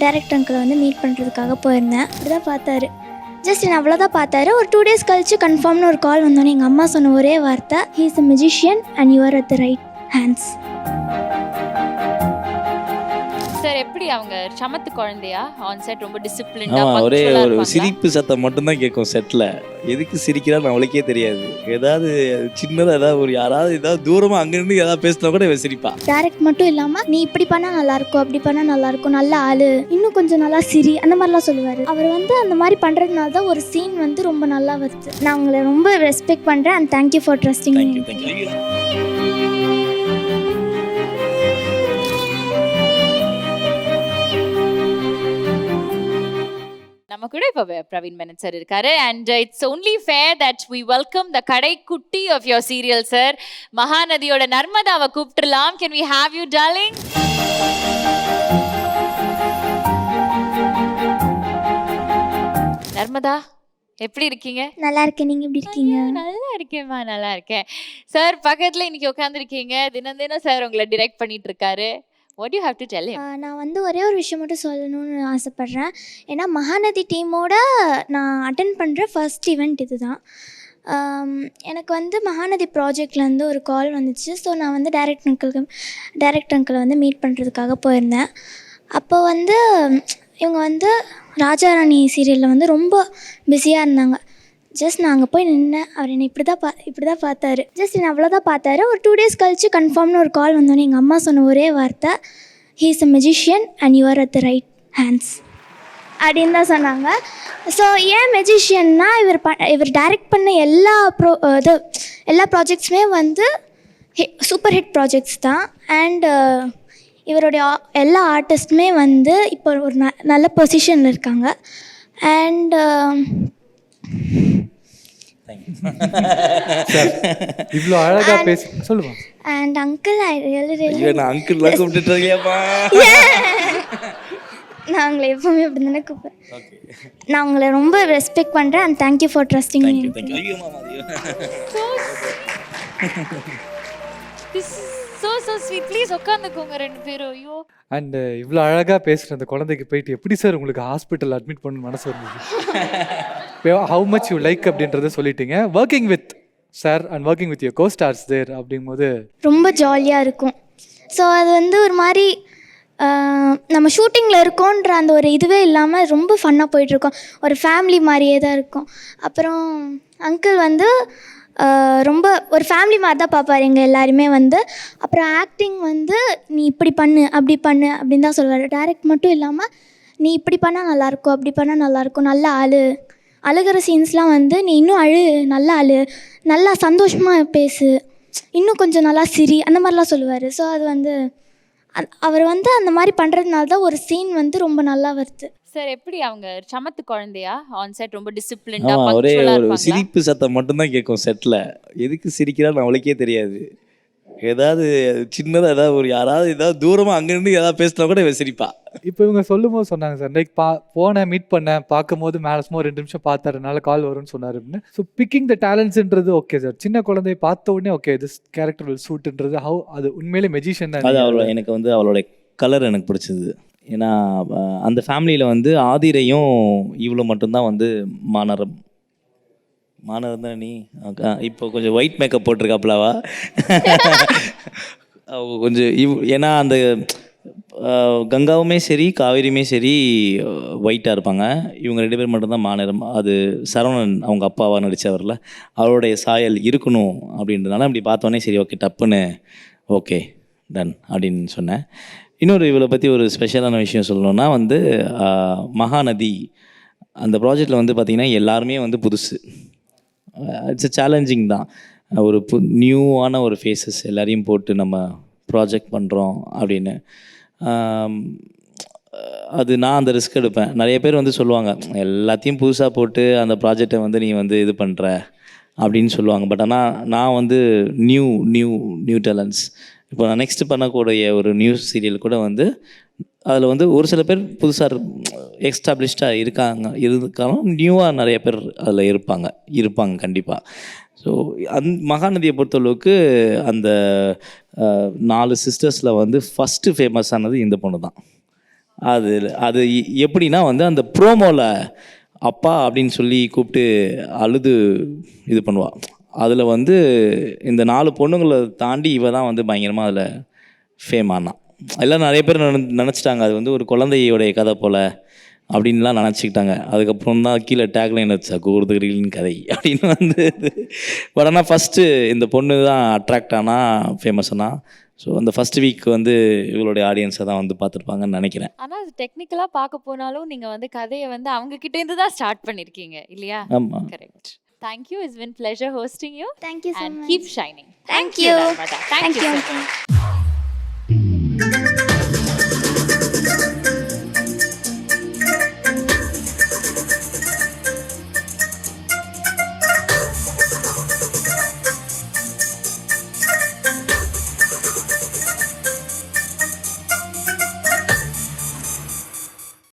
Director அங்கிளை வந்து meet பண்ணுறதுக்காக போயிருந்தேன். அப்படி தான் பார்த்தாரு. ஜஸ்ட் என்ன அவ்வளோதான் பார்த்தாரு. ஒரு 2 days கழிச்சு கன்ஃபார்ம்னு ஒரு கால் வந்தோன்னே எங்கள் அம்மா சொன்ன ஒரே வார்த்தை, he is a magician and you are at the right hands. Sir எப்படி அவங்க சமத்து குழந்தையா ஆன் செட் ரொம்ப டிசிப்ளின்டா ஒரே பங்க்சுவலா ஒரு இருப்பாங்களா? சிரிப்பு சத்தம் மட்டும்தான் கேட்கும் செட்டில். எதுக்கு சிரிக்கிறான்னு அவளுக்கே தெரியாது. ஏதாவது சின்னதாக ஏதாவது ஒரு யாராவது ஏதாவது தூரமாக அங்கேருந்து ஏதாவது பேசினா கூட இவன் சிரிப்பா. டைரக்ட் மட்டும் இல்லாமல் நீ இப்படி பண்ணால் நல்லாயிருக்கும், அப்படி பண்ணால் நல்லாயிருக்கும், நல்ல ஆள், இன்னும் கொஞ்சம் நல்லா சிரி, அந்த மாதிரிலாம் சொல்லுவார். அவர் வந்து அந்த மாதிரி பண்ணுறதுனால தான் ஒரு சீன் வந்து ரொம்ப நல்லா வருது. நான் உங்களை ரொம்ப ரெஸ்பெக்ட் பண்ணுறேன் and thank you for trusting me. Thank you. நம்ம கூட இப்ப பிரவீன் மேனன் சார் இருக்காரு and it's only fair that we welcome the Kadaikutty of your serial sir. மகாநதியோட நர்மதாவை கூப்பிட்டுலாம். Can we have you darling? Narmada எப்படி இருக்கீங்க? நல்லா இருக்கேன், நீங்கள் எப்படி இருக்கீங்க? நல்லா இருக்கேன்மா, நல்லா இருக்கேன். சார் பக்கத்துல இன்னைக்கு உட்காந்துருக்கீங்க. தினம் தினம் சார் உங்களை டிரெக்ட் பண்ணிட்டு இருக்காரு. What do you have to tell him? நான் வந்து ஒரே ஒரு விஷயம் மட்டும் சொல்லணும்னு ஆசைப்பட்றேன். ஏன்னா மகாநதி டீமோட நான் அட்டென்ட் பண்ணுற ஃபர்ஸ்ட் ஈவெண்ட் இது தான். எனக்கு வந்து மகாநதி ப்ராஜெக்ட்லேருந்து ஒரு கால் வந்துச்சு. ஸோ நான் வந்து டைரக்டர் அங்கிளை வந்து மீட் பண்ணுறதுக்காக போயிருந்தேன். அப்போ வந்து இவங்க வந்து ராஜாராணி சீரியலில் வந்து ரொம்ப பிஸியாக இருந்தாங்க. ஜஸ்ட் நான் அங்கே போய் நின்னேன். அவர் என்னை இப்படி தான் பார்த்தாரு. ஜஸ்ட் என்னை அவ்வளோதான் பார்த்தாரு. ஒரு 2 days கழிச்சு கன்ஃபார்ம்னு ஒரு கால் வந்தோன்னே எங்கள் அம்மா சொன்ன ஒரே வார்த்தை, he is a magician and you are at the right hands அப்படின்னு தான் சொன்னாங்க. ஸோ ஏன் மெஜிஷியன்னா இவர் டைரக்ட் பண்ண எல்லா ப்ராஜெக்ட்ஸுமே வந்து சூப்பர் ஹிட் ப்ராஜெக்ட்ஸ் தான். அண்ட் இவருடைய எல்லா ஆர்டிஸ்ட்டுமே வந்து இப்போ ஒரு நல்ல பொசிஷனில் இருக்காங்க. அண்ட் இவ்வளோ அழகா பேசி சொல்லுவாங்க. அண்ட் அங்கிள் ஐ ரியலி நான் அங்கிள்லாம் கூப்பிட்டுருக்கியாப்பா. நான் உங்களை எப்பவுமே அப்படி தானே கூப்பிடுவேன். நான் உங்களை ரொம்ப ரெஸ்பெக்ட் பண்ணுறேன் and thank you for trusting me. Thank you. This is so sweet. Please உட்காந்துக்கோங்க ரெண்டு பேரும். ஐயோ. அண்ட் இவ்வளோ அழகா பேசுகிற அந்த குழந்தைக்கு போயிட்டு எப்படி சார் உங்களுக்கு ஹாஸ்பிட்டல் அட்மிட் பண்ண மனசு இருந்தது? ஹவு மச் யூ லைக் அப்படின்றத சொல்லிட்டீங்க. Working with sir and working with your costars there அப்படிங்கும்போது ரொம்ப ஜாலியாக இருக்கும். ஸோ அது வந்து ஒரு மாதிரி நம்ம ஷூட்டிங்கில் இருக்கோன்ற அந்த ஒரு இதுவே இல்லாமல் ரொம்ப ஃபன்னாக போயிட்டுருக்கோம். ஒரு ஃபேமிலி மாதிரியே தான் இருக்கும். அப்புறம் அங்கிள் வந்து ரொம்ப ஒரு ஃபேமிலி மாதிரி தான் பார்ப்பார் எங்கள் எல்லாருமே வந்து. அப்புறம் ஆக்டிங் வந்து நீ இப்படி பண்ணு அப்படி பண்ணு அப்படின்னு தான் சொல்லுவார். டைரக்ட் மட்டும் இல்லாமல் நீ இப்படி பண்ணால் நல்லாயிருக்கும், அப்படி பண்ணால் நல்லாயிருக்கும், நல்ல ஆள், அழுகிற சீன்ஸ்லாம் வந்து நீ இன்னும் நல்ல ஆள், நல்லா சந்தோஷமாக பேசு, இன்னும் கொஞ்சம் நல்லா சிரி, அந்த மாதிரிலாம் சொல்லுவார். ஸோ அது வந்து அவர் வந்து அந்த மாதிரி பண்ணுறதுனால தான் ஒரு சீன் வந்து ரொம்ப நல்லா வருது. சார் எப்படி அவங்க சமத்து குழந்தையா ஆன் செட் ரொம்ப டிசிப்ளின்டா ஒரே பங்க்சுவலா ஒரு இருப்பாங்களா? சிரிப்பு சத்தம் மட்டும்தான் கேட்கும் செட்டில். எதுக்கு சிரிக்கிறான்னு அவளுக்கே தெரியாது. ஏதாவது சின்னதாக ஏதாவது ஒரு யாராவது ஏதாவது தூரமாக அங்கேருந்து ஏதாவது பேசினா கூட இவன் சிரிப்பா. இப்போ இவங்க சொல்லும் போது சொன்னாங்க சார், லைக் போனேன் மீட் பண்ணேன், பார்க்கும்போது மேலே சும்மா 2 நிமிஷம் பார்த்தாருனால கால் வரும்னு சொன்னார் அப்படின்னு. ஸோ பிக்கிங் த டேலண்ட்ஸ்ன்றது ஓகே சார். சின்ன குழந்தைய பார்த்த உடனே ஓகே திஸ் கேரக்டர் வில் சூட்ன்றது அது உண்மையிலே மெஜிஷியன் தான். அது எனக்கு வந்து அவளோட கலர் எனக்கு பிடிச்சது. ஏன்னா அந்த ஃபேமிலியில் வந்து ஆதிரையும் இவ்வளோ மட்டும்தான் வந்து மாநரம் தான். நீ இப்போ கொஞ்சம் ஒயிட் மேக்கப் போட்டிருக்காப்லவா கொஞ்சம் ஏன்னா அந்த கங்காவுமே சரி காவேரியுமே சரி ஒயிட்டாக இருப்பாங்க. இவங்க 2 பேர் மட்டும்தான் மாநிலம். அது சரவணன் அவங்க அப்பாவாக நடித்தவரில் அவருடைய சாயல் இருக்கணும் அப்படின்றதுனால அப்படி பார்த்தோன்னே சரி ஓகே டப்புன்னு ஓகே டன் அப்படின்னு சொன்னேன். இன்னொரு இவளை பற்றி ஒரு ஸ்பெஷலான விஷயம் சொல்லணுன்னா வந்து மகாநதி அந்த ப்ராஜெக்டில் வந்து பார்த்திங்கன்னா எல்லாருமே வந்து புதுசு. இட்ஸ் அ சேலஞ்சிங் தான். ஒரு நியூவான ஒரு ஃபேஸஸ் எல்லாரையும் போட்டு நம்ம ப்ராஜெக்ட் பண்ணுறோம் அப்படின்னு. அது நான் அந்த ரிஸ்க் எடுப்பேன். நிறைய பேர் வந்து சொல்லுவாங்க எல்லாத்தையும் புதுசாக போட்டு அந்த ப்ராஜெக்டை வந்து நீ வந்து இது பண்ணுற அப்படின்னு சொல்லுவாங்க. பட் ஆனால் நான் வந்து நியூ டேலண்ட்ஸ். இப்போ நான் நெக்ஸ்ட் பண்ணக்கூடிய ஒரு நியூஸ் சீரியல் கூட வந்து அதில் வந்து ஒரு சில பேர் புதுசாக எக்ஸ்டாப்ளிஷ்டாக இருக்காலும் நியூவாக நிறைய பேர் அதில் இருப்பாங்க கண்டிப்பாக. ஸோ மகாநதியை பொறுத்தளவுக்கு அந்த 4 சிஸ்டர்ஸில் வந்து ஃபஸ்ட்டு ஃபேமஸ் ஆனது இந்த பொண்ணு தான். அது அது எப்படின்னா வந்து அந்த ப்ரோமோவில் அப்பா அப்படின்னு சொல்லி கூப்பிட்டு அழுது இது பண்ணுவாள். அதில் வந்து இந்த 4 பொண்ணுங்களை தாண்டி இவ தான் வந்து பயங்கரமாக அதில் ஃபேம் ஆனான். எல்லாம் நிறைய பேர் நினச்சிட்டாங்க அது வந்து ஒரு குழந்தையோடைய கதை போல் அப்படின்லாம் நினச்சிக்கிட்டாங்க. அதுக்கப்புறம் தான் கீழே டேக்லைன் வச்சா கூறுதுகளின் கதை அப்படின்னு வந்து. பட் ஆனால் ஃபஸ்ட்டு இந்த பொண்ணு தான் அட்ராக்ட் ஆனால் ஃபேமஸ் ஆனால். ஸோ அந்த ஃபர்ஸ்ட் வீக் வந்து இவங்களுடைய ஆடியன்ஸை தான் வந்து பார்த்துருப்பாங்கன்னு நினைக்கிறேன். ஆனா அது டெக்னிக்கலா பார்க்க போனாலும் நீங்க வந்து கதையை வந்து அவங்க கிட்ட இருந்து தான் ஸ்டார்ட் பண்ணிருக்கீங்க இல்லையா? ஆமாம். Correct. Thank you. It's been pleasure hosting you. Thank you so And much. keep shining. Thank you. Narmada. Thank you so much.